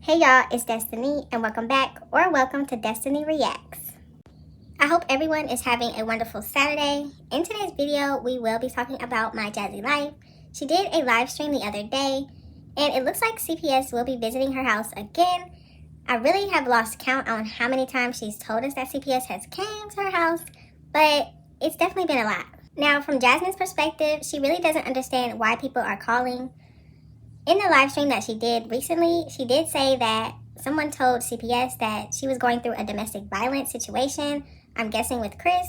Hey y'all, it's Destiny and welcome back or welcome to Destiny Reacts. I hope everyone is having a wonderful Saturday. In today's video, we will be talking about my Jazzy life. She did a live stream the other day and it looks like CPS will be visiting her house again. I really have lost count on how many times she's told us that CPS has came to her house, but it's definitely been a lot. Now, from Jasmine's perspective, she really doesn't understand why people are calling. In the live stream that she did recently, she did say that someone told CPS that she was going through a domestic violence situation, I'm guessing with Chris,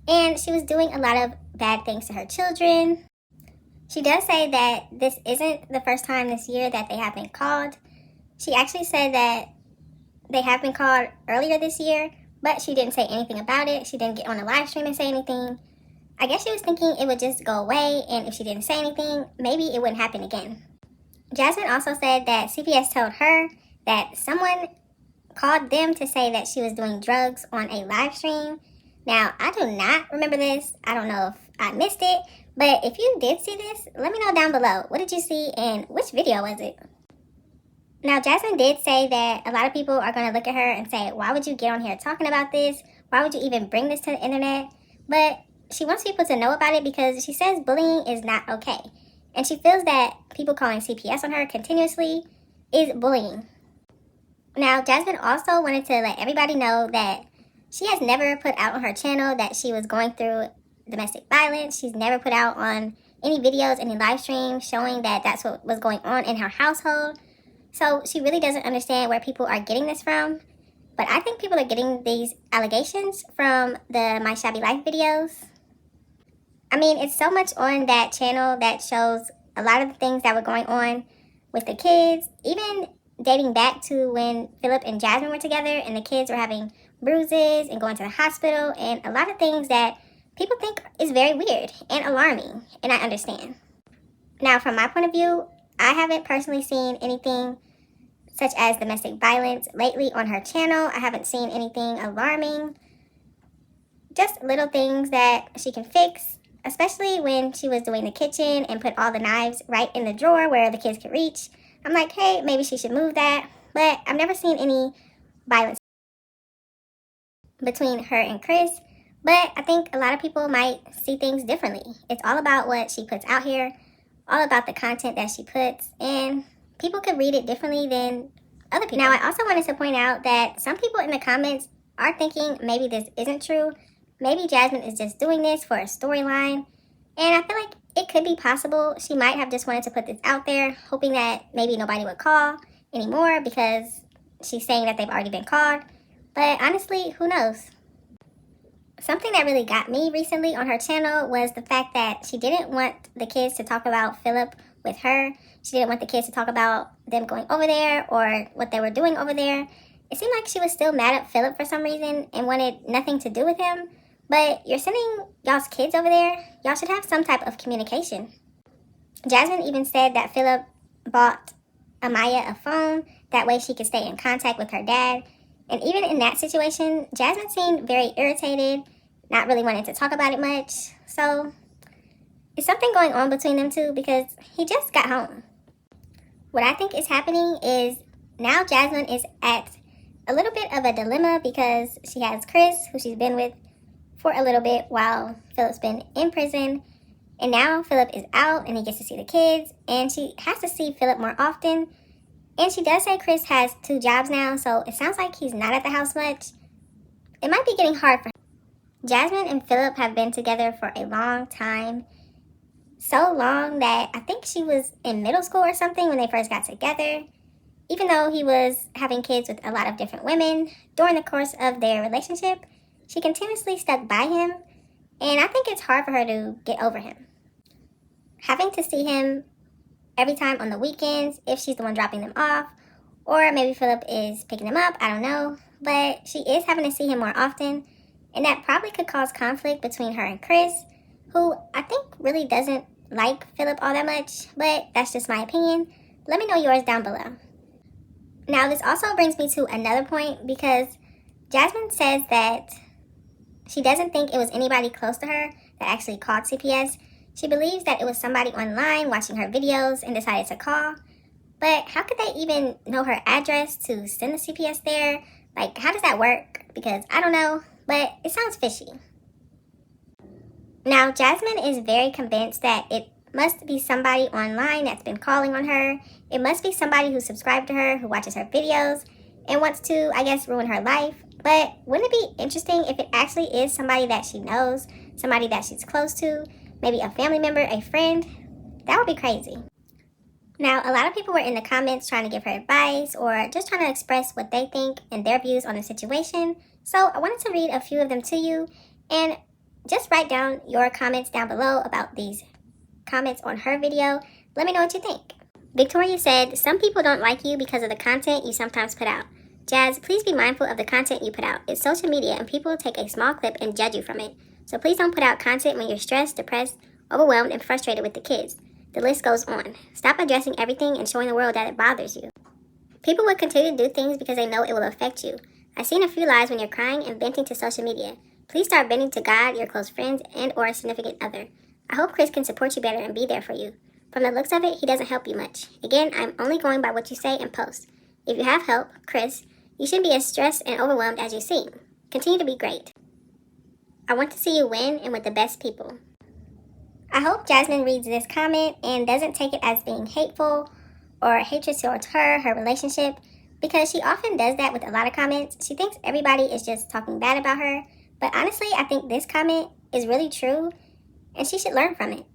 and she was doing a lot of bad things to her children. She does say that this isn't the first time this year that they have been called. She actually said that they have been called earlier this year, but she didn't say anything about it. She didn't get on the live stream and say anything. I guess she was thinking it would just go away, and if she didn't say anything, maybe it wouldn't happen again. Jasmine also said that CPS told her that someone called them to say that she was doing drugs on a live stream. Now, I do not remember this. I don't know if I missed it, but if you did see this, let me know down below. What did you see and which video was it? Now, Jasmine did say that a lot of people are going to look at her and say, why would you get on here talking about this? Why would you even bring this to the internet? But she wants people to know about it because she says bullying is not okay. And she feels that people calling CPS on her continuously is bullying. Now, Jasmine also wanted to let everybody know that she has never put out on her channel that she was going through domestic violence. She's never put out on any videos, any live streams showing that that's what was going on in her household. So she really doesn't understand where people are getting this from. But I think people are getting these allegations from the My Shabby Life videos. I mean, it's so much on that channel that shows a lot of the things that were going on with the kids, even dating back to when Philip and Jasmine were together and the kids were having bruises and going to the hospital and a lot of things that people think is very weird and alarming, and I understand. Now, from my point of view, I haven't personally seen anything such as domestic violence lately on her channel. I haven't seen anything alarming, just little things that she can fix. Especially when she was doing the kitchen and put all the knives right in the drawer where the kids could reach. I'm like, hey, maybe she should move that. But I've never seen any violence between her and Chris. But I think a lot of people might see things differently. It's all about what she puts out here, all about the content that she puts, and people could read it differently than other people. Now, I also wanted to point out that some people in the comments are thinking maybe this isn't true. Maybe Jasmine is just doing this for a storyline, and I feel like it could be possible. She might have just wanted to put this out there, hoping that maybe nobody would call anymore because she's saying that they've already been called. But honestly, who knows? Something that really got me recently on her channel was the fact that she didn't want the kids to talk about Philip with her. She didn't want the kids to talk about them going over there or what they were doing over there. It seemed like she was still mad at Philip for some reason and wanted nothing to do with him. But you're sending y'all's kids over there. Y'all should have some type of communication. Jasmine even said that Philip bought Amaya a phone. That way she could stay in contact with her dad. And even in that situation, Jasmine seemed very irritated, not really wanting to talk about it much. So, is something going on between them two because he just got home. What I think is happening is now Jasmine is at a little bit of a dilemma because she has Chris, who she's been with for a little bit while Philip's been in prison. And now Philip is out and he gets to see the kids. And she has to see Philip more often. And she does say Chris has 2 jobs now, so it sounds like he's not at the house much. It might be getting hard for her. Jasmine and Philip have been together for a long time. So long that I think she was in middle school or something when they first got together. Even though he was having kids with a lot of different women, during the course of their relationship, she continuously stuck by him, and I think it's hard for her to get over him. Having to see him every time on the weekends, if she's the one dropping them off, or maybe Philip is picking them up, I don't know. But she is having to see him more often, and that probably could cause conflict between her and Chris, who I think really doesn't like Philip all that much, but that's just my opinion. Let me know yours down below. Now, this also brings me to another point because Jasmine says that she doesn't think it was anybody close to her that actually called CPS. She believes that it was somebody online watching her videos and decided to call. But how could they even know her address to send the CPS there? Like, how does that work? Because I don't know, but it sounds fishy. Now, Jasmine is very convinced that it must be somebody online that's been calling on her. It must be somebody who's subscribed to her, who watches her videos, and wants to, I guess, ruin her life. But wouldn't it be interesting if it actually is somebody that she knows, somebody that she's close to, maybe a family member, a friend? That would be crazy. Now, a lot of people were in the comments trying to give her advice or just trying to express what they think and their views on the situation. So I wanted to read a few of them to you and just write down your comments down below about these comments on her video. Let me know what you think. Victoria said, some people don't like you because of the content you sometimes put out. Jazz, please be mindful of the content you put out. It's social media and people take a small clip and judge you from it. So please don't put out content when you're stressed, depressed, overwhelmed, and frustrated with the kids. The list goes on. Stop addressing everything and showing the world that it bothers you. People will continue to do things because they know it will affect you. I've seen a few lies when you're crying and venting to social media. Please start venting to God, your close friends, and or a significant other. I hope Chris can support you better and be there for you. From the looks of it, he doesn't help you much. Again, I'm only going by what you say and post. If you have help, Chris, you shouldn't be as stressed and overwhelmed as you seem. Continue to be great. I want to see you win and with the best people. I hope Jasmine reads this comment and doesn't take it as being hateful or hatred towards her relationship, because she often does that with a lot of comments. She thinks everybody is just talking bad about her, but honestly, I think this comment is really true and she should learn from it.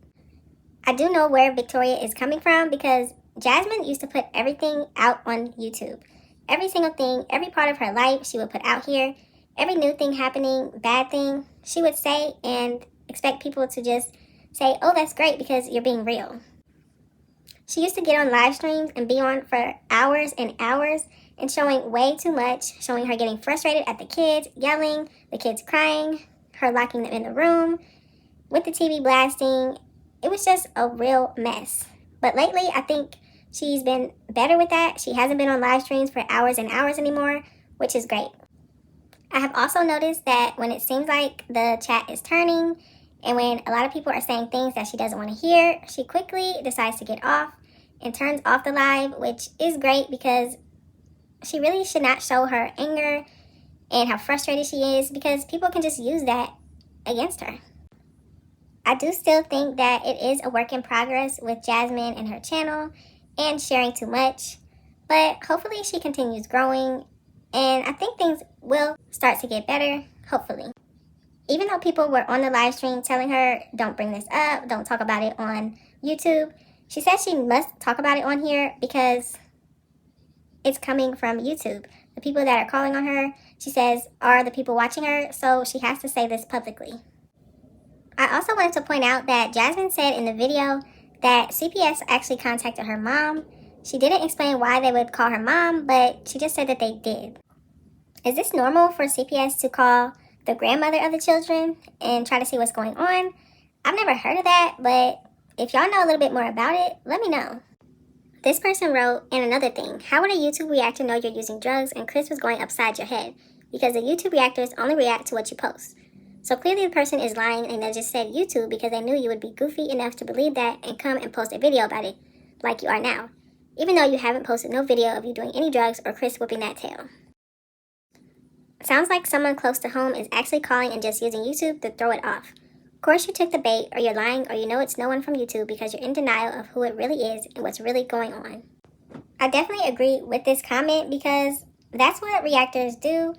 I do know where Victoria is coming from because Jasmine used to put everything out on YouTube. Every single thing, every part of her life she would put out here. Every new thing happening, bad thing, she would say and expect people to just say, oh, that's great because you're being real. She used to get on live streams and be on for hours and hours and showing way too much, showing her getting frustrated at the kids, yelling, the kids crying, her locking them in the room, with the TV blasting. It was just a real mess. But lately, I think she's been better with that. She hasn't been on live streams for hours and hours anymore, which is great. I have also noticed that when it seems like the chat is turning, and when a lot of people are saying things that she doesn't want to hear, she quickly decides to get off and turns off the live, which is great because she really should not show her anger and how frustrated she is, because people can just use that against her. I do still think that it is a work in progress with Jasmine and her channel and sharing too much, but hopefully she continues growing and I think things will start to get better, hopefully. Even though people were on the live stream telling her, don't bring this up, don't talk about it on YouTube, she said she must talk about it on here because it's coming from YouTube. The people that are calling on her, she says, are the people watching her, so she has to say this publicly. I also wanted to point out that Jasmine said in the video that CPS actually contacted her mom. She didn't explain why they would call her mom, but she just said that they did. Is this normal for CPS to call the grandmother of the children and try to see what's going on? I've never heard of that, but if y'all know a little bit more about it, let me know. This person wrote, and another thing, how would a YouTube reactor know you're using drugs and Chris was going upside your head? Because the YouTube reactors only react to what you post. So clearly the person is lying and they just said YouTube because they knew you would be goofy enough to believe that and come and post a video about it, like you are now, even though you haven't posted no video of you doing any drugs or Chris whipping that tail. Sounds like someone close to home is actually calling and just using YouTube to throw it off. Of course you took the bait, or you're lying, or you know it's no one from YouTube because you're in denial of who it really is and what's really going on. I definitely agree with this comment because that's what reactors do.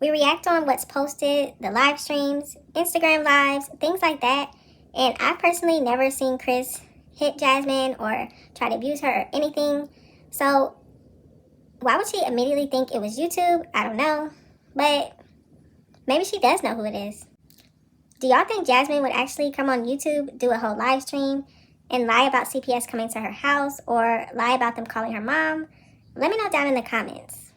We react on what's posted, the live streams, Instagram lives, things like that. And I've personally never seen Chris hit Jasmine or try to abuse her or anything. So why would she immediately think it was YouTube? I don't know. But maybe she does know who it is. Do y'all think Jasmine would actually come on YouTube, do a whole live stream, and lie about CPS coming to her house or lie about them calling her mom? Let me know down in the comments.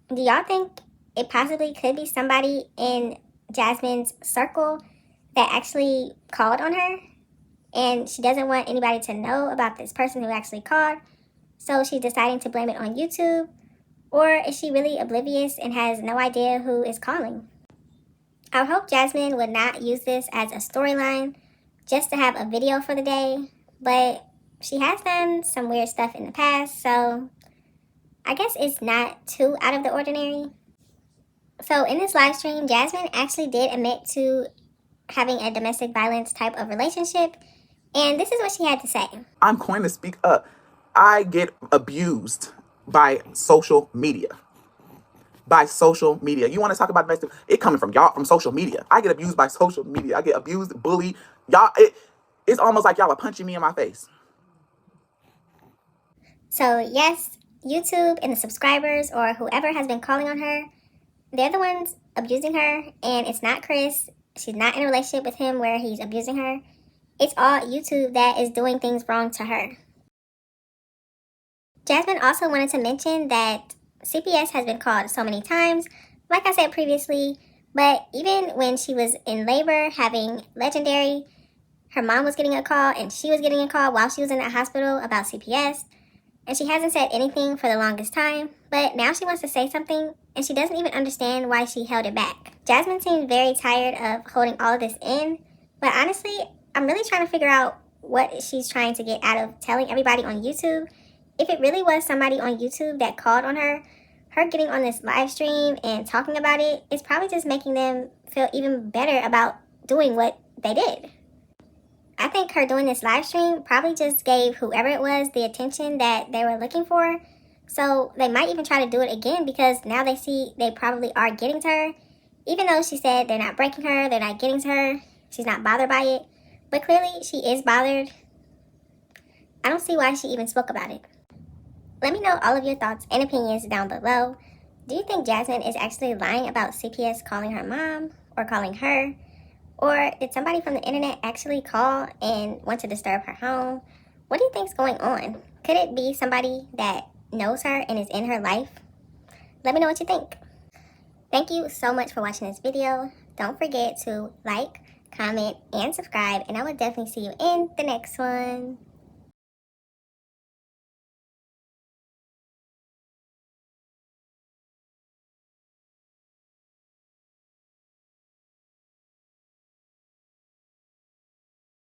Do y'all think it possibly could be somebody in Jasmine's circle that actually called on her and she doesn't want anybody to know about this person who actually called, so she's deciding to blame it on YouTube? Or is she really oblivious and has no idea who is calling? I hope Jasmine would not use this as a storyline just to have a video for the day, but she has done some weird stuff in the past, so I guess it's not too out of the ordinary. So in this live stream, Jasmine actually did admit to having a domestic violence type of relationship, and this is what she had to say. I'm going to speak up. I get abused by social media. By social media. You want to talk about domestic? It coming from y'all, from social media. I get abused by social media. I get abused, bullied. Y'all, it's almost like y'all are punching me in my face. So yes, YouTube and the subscribers or whoever has been calling on her, they're the ones abusing her, and it's not Chris. She's not in a relationship with him where he's abusing her. It's all YouTube that is doing things wrong to her. Jasmine also wanted to mention that CPS has been called so many times, like I said previously, but even when she was in labor having Legendary, her mom was getting a call and she was getting a call while she was in the hospital about CPS, and she hasn't said anything for the longest time, but now she wants to say something and she doesn't even understand why she held it back. Jasmine seems very tired of holding all of this in, but honestly, I'm really trying to figure out what she's trying to get out of telling everybody on YouTube. If it really was somebody on YouTube that called on her getting on this live stream and talking about it, it's probably just making them feel even better about doing what they did. I think her doing this live stream probably just gave whoever it was the attention that they were looking for. So they might even try to do it again because now they see they probably are getting to her. Even though she said they're not breaking her, they're not getting to her, she's not bothered by it. But clearly she is bothered. I don't see why she even spoke about it. Let me know all of your thoughts and opinions down below. Do you think Jasmine is actually lying about CPS calling her mom or calling her? Or did somebody from the internet actually call and want to disturb her home? What do you think's going on? Could it be somebody that knows her and is in her life? Let me know what you think. Thank you so much for watching this video. Don't forget to like, comment, and subscribe, and I will definitely see you in the next one.